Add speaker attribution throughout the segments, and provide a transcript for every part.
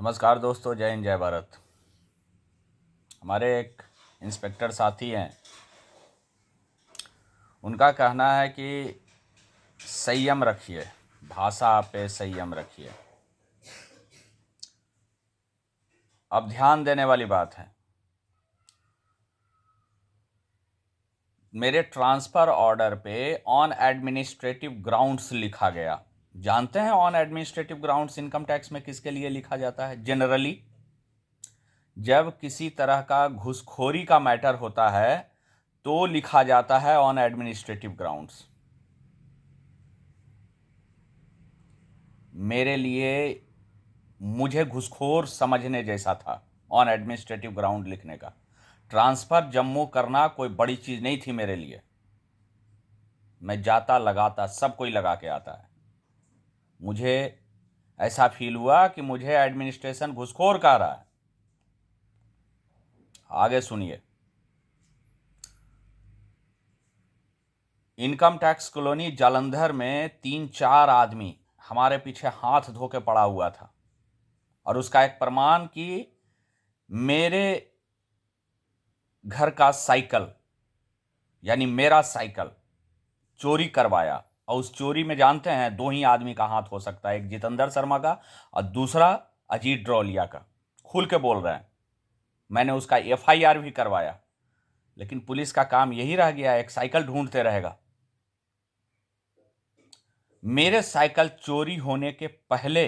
Speaker 1: नमस्कार दोस्तों, जय हिंद जय भारत। हमारे एक इंस्पेक्टर साथी हैं, उनका कहना है कि संयम रखिए, भाषा पे संयम रखिए। अब ध्यान देने वाली बात है, मेरे ट्रांसफ़र ऑर्डर पे ऑन एडमिनिस्ट्रेटिव ग्राउंड्स लिखा गया। जानते हैं on administrative grounds income tax में किसके लिए लिखा जाता है? जनरली जब किसी तरह का घूसखोरी का मैटर होता है तो लिखा जाता है ऑन एडमिनिस्ट्रेटिव ग्राउंड्स। मेरे लिए मुझे घूसखोर समझने जैसा था ऑन एडमिनिस्ट्रेटिव ग्राउंड लिखने का। ट्रांसफ़र जम्मू करना कोई बड़ी चीज़ नहीं थी मेरे लिए। मैं जाता लगाता सब कोई लगा के आता है। मुझे ऐसा फील हुआ कि मुझे एडमिनिस्ट्रेशन घूसखोर कह रहा है। आगे सुनिए। इनकम टैक्स कॉलोनी जालंधर में 3-4 आदमी हमारे पीछे हाथ धो के पड़ा हुआ था, और उसका एक प्रमाण कि मेरे घर का साइकिल यानी मेरा साइकिल चोरी करवाया। और उस चोरी में जानते हैं 2 ही आदमी का हाथ हो सकता है, एक जितेंद्र शर्मा का और दूसरा अजीत ड्रोलिया का। खुल के बोल रहे हैं। मैंने उसका FIR भी करवाया, लेकिन पुलिस का काम यही रह गया, एक साइकिल ढूंढते रहेगा। मेरे साइकिल चोरी होने के पहले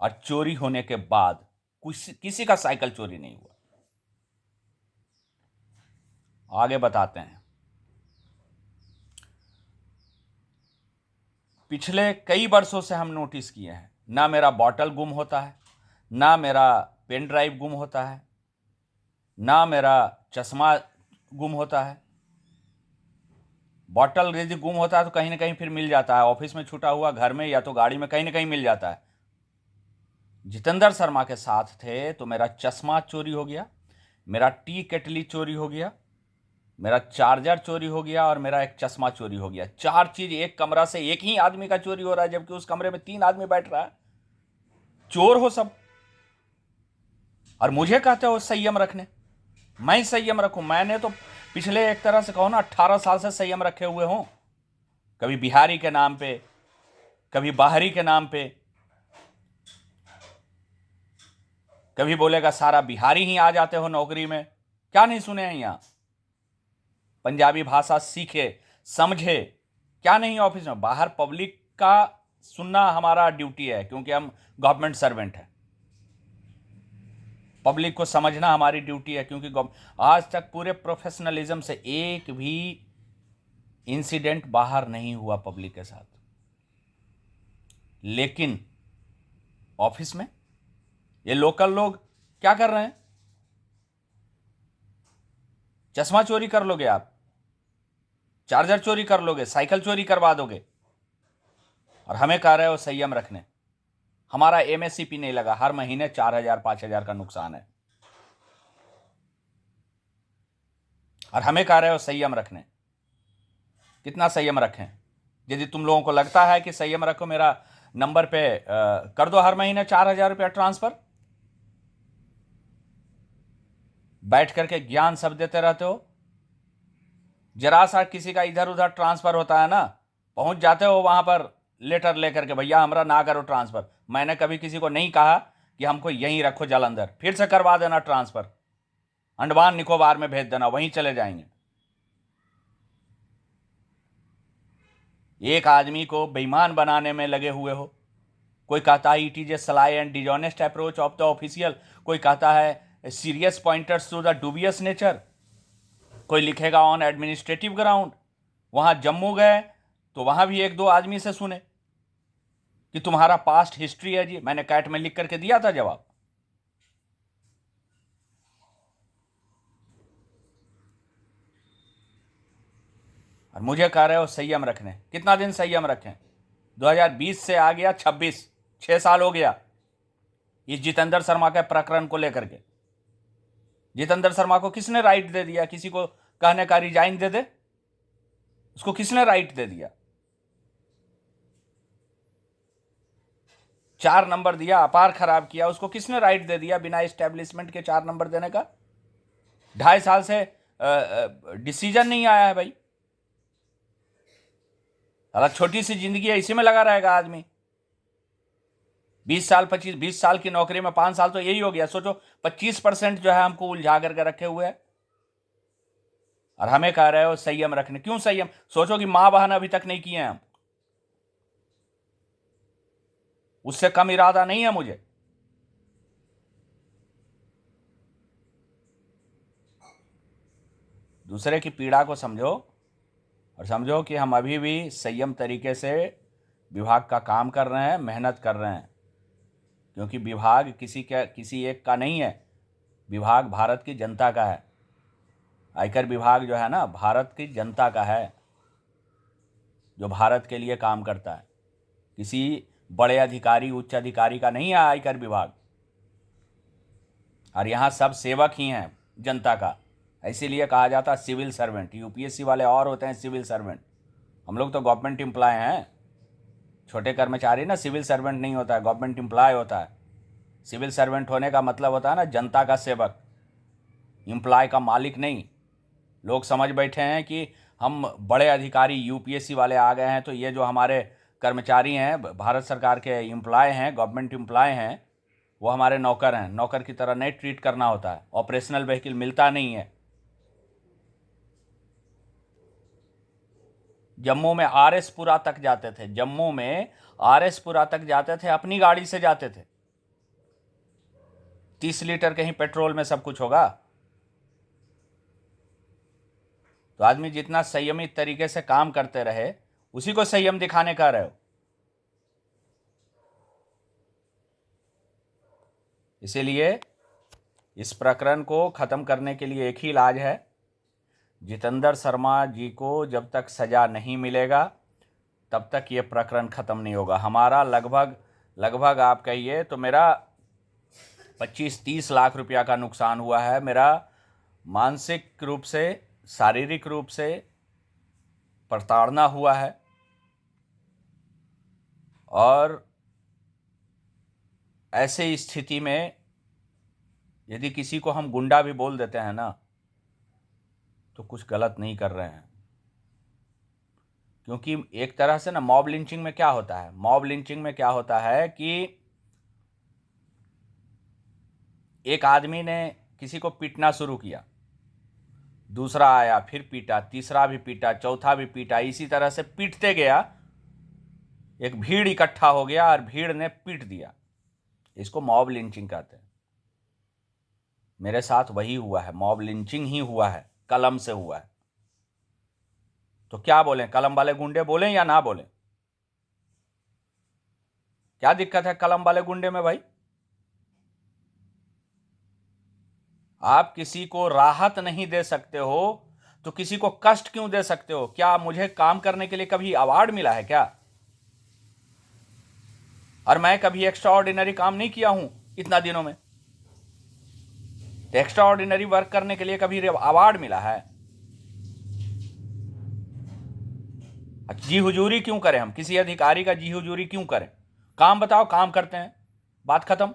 Speaker 1: और चोरी होने के बाद किसी का साइकिल चोरी नहीं हुआ। आगे बताते हैं। पिछले कई वर्षों से हम नोटिस किए हैं, ना मेरा बॉटल गुम होता है, ना मेरा पेन ड्राइव गुम होता है, ना मेरा चश्मा गुम होता है। बॉटल यदि गुम होता है तो कहीं ना कहीं फिर मिल जाता है, ऑफिस में छूटा हुआ, घर में या तो गाड़ी में, कहीं ना कहीं मिल जाता है। जितेंद्र शर्मा के साथ थे तो मेरा चश्मा चोरी हो गया, मेरा टी केटली चोरी हो गया, मेरा चार्जर चोरी हो गया और मेरा एक चश्मा चोरी हो गया। 4 चीज एक कमरा से एक ही आदमी का चोरी हो रहा है, जबकि उस कमरे में 3 आदमी बैठ रहा है। चोर हो सब, और मुझे कहते हो संयम रखने। मैं संयम रखूं? मैंने तो पिछले एक तरह से कहो ना 18 साल से संयम रखे हुए हूं। कभी बिहारी के नाम पे, कभी बाहरी के नाम पे, कभी बोलेगा सारा बिहारी ही आ जाते हो नौकरी में। क्या नहीं सुने हैं यहां? पंजाबी भाषा सीखे, समझे, क्या नहीं ऑफिस में। बाहर पब्लिक का सुनना हमारा ड्यूटी है, क्योंकि हम गवर्नमेंट सर्वेंट हैं। पब्लिक को समझना हमारी ड्यूटी है, क्योंकि आज तक पूरे प्रोफेशनलिज्म से एक भी इंसिडेंट बाहर नहीं हुआ पब्लिक के साथ। लेकिन ऑफिस में ये लोकल लोग क्या कर रहे हैं? चश्मा चोरी कर लोगे आप, चार्जर चोरी कर लोगे, साइकिल चोरी करवा दोगे, और हमें कह रहे हो संयम रखने। हमारा MSCP नहीं लगा, हर महीने 4,000-5,000 का नुकसान है, और हमें कह रहे हो संयम रखने। कितना संयम रखें? यदि तुम लोगों को लगता है कि संयम रखो, मेरा नंबर पे कर दो हर महीने 4,000 रुपया ट्रांसफर। बैठ करके ज्ञान सब देते रहते हो। जरा सा किसी का इधर उधर ट्रांसफर होता है ना, पहुंच जाते हो वहां पर लेटर लेकर के, भैया हमारा ना करो ट्रांसफर। मैंने कभी किसी को नहीं कहा कि हमको यहीं रखो जालंधर, फिर से करवा देना ट्रांसफर, अंडमान निकोबार में भेज देना, वहीं चले जाएंगे। एक आदमी को बेईमान बनाने में लगे हुए हो। कोई कहता है it is a sly and dishonest approach of the official, कोई कहता है serious pointers to the dubious nature, कोई लिखेगा ऑन एडमिनिस्ट्रेटिव ग्राउंड। वहां जम्मू गए तो वहां भी 1-2 आदमी से सुने कि तुम्हारा पास्ट हिस्ट्री है जी। मैंने कैट में लिख करके दिया था जवाब। और मुझे कह रहे हो संयम रखने। कितना दिन संयम रखें? 2020 से आ गया 26, 6 साल हो गया इस जितेंद्र शर्मा के प्रकरण को लेकर के। जितेंद्र शर्मा को किसने राइट दे दिया किसी को कहने का रिजाइन दे दे? उसको किसने राइट दे दिया? 4 नंबर दिया, अपार खराब किया, उसको किसने राइट दे दिया बिना एस्टेब्लिशमेंट के 4 नंबर देने का? 2.5 साल से डिसीजन नहीं आया है भाई। अगर छोटी सी जिंदगी है, इसी में लगा रहेगा आदमी। 20 साल 20 साल की नौकरी में 5 साल तो यही हो गया। सोचो 25% जो है हमको उलझा करके रखे हुए है, और हमें कह रहे हो संयम रखने। क्यों संयम? सोचो कि मां बहन अभी तक नहीं किए हैं हम, उससे कम इरादा नहीं है मुझे। दूसरे की पीड़ा को समझो, और समझो कि हम अभी भी संयम तरीके से विभाग का काम कर रहे हैं, मेहनत कर रहे हैं। क्योंकि विभाग किसी एक का नहीं है, विभाग भारत की जनता का है। आयकर विभाग जो है ना, भारत की जनता का है, जो भारत के लिए काम करता है। किसी बड़े अधिकारी, उच्च अधिकारी का नहीं है आयकर विभाग। और यहाँ सब सेवक ही हैं जनता का। इसीलिए कहा जाता है सिविल सर्वेंट। यूपीएससी वाले और होते हैं सिविल सर्वेंट, हम लोग तो गवर्नमेंट एम्प्लॉय हैं। छोटे कर्मचारी ना सिविल सर्वेंट नहीं होता है, गवर्नमेंट एम्प्लॉय होता है। सिविल सर्वेंट होने का मतलब होता है ना जनता का सेवक, एम्प्लॉय का मालिक नहीं। लोग समझ बैठे हैं कि हम बड़े अधिकारी यूपीएससी वाले आ गए हैं, तो ये जो हमारे कर्मचारी हैं, भारत सरकार के एम्प्लॉय हैं, गवर्नमेंट एम्प्लॉय हैं, वो हमारे नौकर हैं। नौकर की तरह नहीं ट्रीट करना होता है। ऑपरेशनल व्हीकल मिलता नहीं है। जम्मू में आरएसपुरा तक जाते थे, जम्मू में आरएसपुरा तक जाते थे, अपनी गाड़ी से जाते थे। 30 लीटर कहीं पेट्रोल में सब कुछ होगा? तो आदमी जितना संयमित तरीके से काम करते रहे, उसी को संयम दिखाने का रहे हो। इसीलिए इस प्रकरण को खत्म करने के लिए एक ही इलाज है। जितेंद्र शर्मा जी को जब तक सजा नहीं मिलेगा, तब तक ये प्रकरण खत्म नहीं होगा। हमारा लगभग आप कहिए तो मेरा 25-30 लाख रुपया का नुकसान हुआ है। मेरा मानसिक रूप से, शारीरिक रूप से प्रताड़ना हुआ है। और ऐसे स्थिति में यदि किसी को हम गुंडा भी बोल देते हैं ना, तो कुछ गलत नहीं कर रहे हैं। क्योंकि एक तरह से ना मॉब लिंचिंग में क्या होता है, मॉब लिंचिंग में क्या होता है कि एक आदमी ने किसी को पीटना शुरू किया, दूसरा आया फिर पीटा, तीसरा भी पीटा, चौथा भी पीटा, इसी तरह से पीटते गया। एक भीड़ इकट्ठा हो गया और भीड़ ने पीट दिया। इसको मॉब लिंचिंग कहते हैं। मेरे साथ वही हुआ है, मॉब लिंचिंग ही हुआ है, कलम से हुआ है। तो क्या बोलें, कलम वाले गुंडे बोलें या ना बोलें? क्या दिक्कत है कलम वाले गुंडे में भाई? आप किसी को राहत नहीं दे सकते हो तो किसी को कष्ट क्यों दे सकते हो? क्या मुझे काम करने के लिए कभी अवार्ड मिला है क्या? और मैं कभी एक्स्ट्रा ऑर्डिनरी काम नहीं किया हूं इतना दिनों में? तो एक्स्ट्रा ऑर्डिनरी वर्क करने के लिए कभी अवार्ड मिला है? जी हुजूरी क्यों करें हम? किसी अधिकारी का जी हुजूरी क्यों करें? काम बताओ, काम करते हैं, बात खत्म।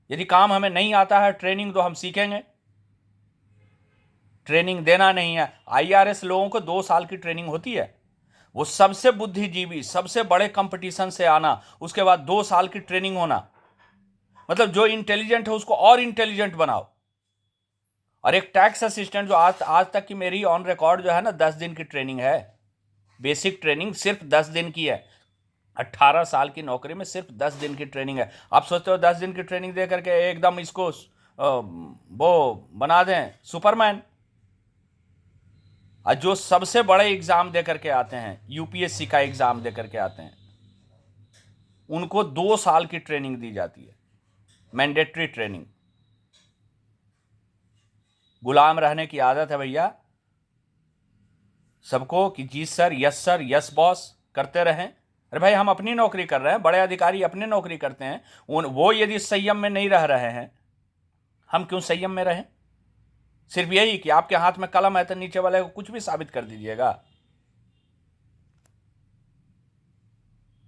Speaker 1: यदि काम हमें नहीं आता है, ट्रेनिंग तो हम सीखेंगे। ट्रेनिंग देना नहीं है। आईआरएस लोगों को 2 साल की ट्रेनिंग होती है। वो सबसे बुद्धिजीवी, सबसे बड़े कंपटीशन से आना, उसके बाद 2 साल की ट्रेनिंग होना। मतलब जो इंटेलिजेंट है उसको और इंटेलिजेंट बनाओ। और एक टैक्स असिस्टेंट जो आज तक की मेरी ऑन रिकॉर्ड जो है ना 10 दिन की ट्रेनिंग है, बेसिक ट्रेनिंग सिर्फ 10 दिन की है। 18 साल की नौकरी में सिर्फ 10 दिन की ट्रेनिंग है। आप सोचते हो 10 दिन की ट्रेनिंग दे करके एकदम इसको वो बना दें सुपरमैन? और जो सबसे बड़े एग्जाम दे करके आते हैं, यूपीएससी का एग्जाम दे करके आते हैं, उनको 2 साल की ट्रेनिंग दी जाती है, मैंडेटरी ट्रेनिंग। गुलाम रहने की आदत है भैया सबको कि जी sir, yes sir, yes boss करते रहें। अरे भाई हम अपनी नौकरी कर रहे हैं, बड़े अधिकारी अपनी नौकरी करते हैं। वो यदि संयम में नहीं रह रहे हैं, हम क्यों संयम में रहें? सिर्फ यही कि आपके हाथ में कलम है तो नीचे वाले को कुछ भी साबित कर दीजिएगा।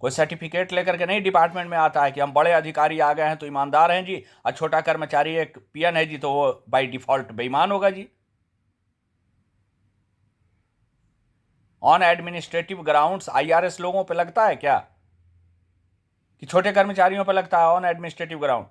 Speaker 1: कोई सर्टिफिकेट लेकर के नहीं डिपार्टमेंट में आता है कि हम बड़े अधिकारी आ गए हैं तो ईमानदार हैं जी, और छोटा कर्मचारी एक पियन है जी तो वो बाय डिफॉल्ट बेईमान होगा जी। ऑन एडमिनिस्ट्रेटिव ग्राउंड्स आईआरएस लोगों पे लगता है क्या कि छोटे कर्मचारियों पे लगता है ऑन एडमिनिस्ट्रेटिव ग्राउंड?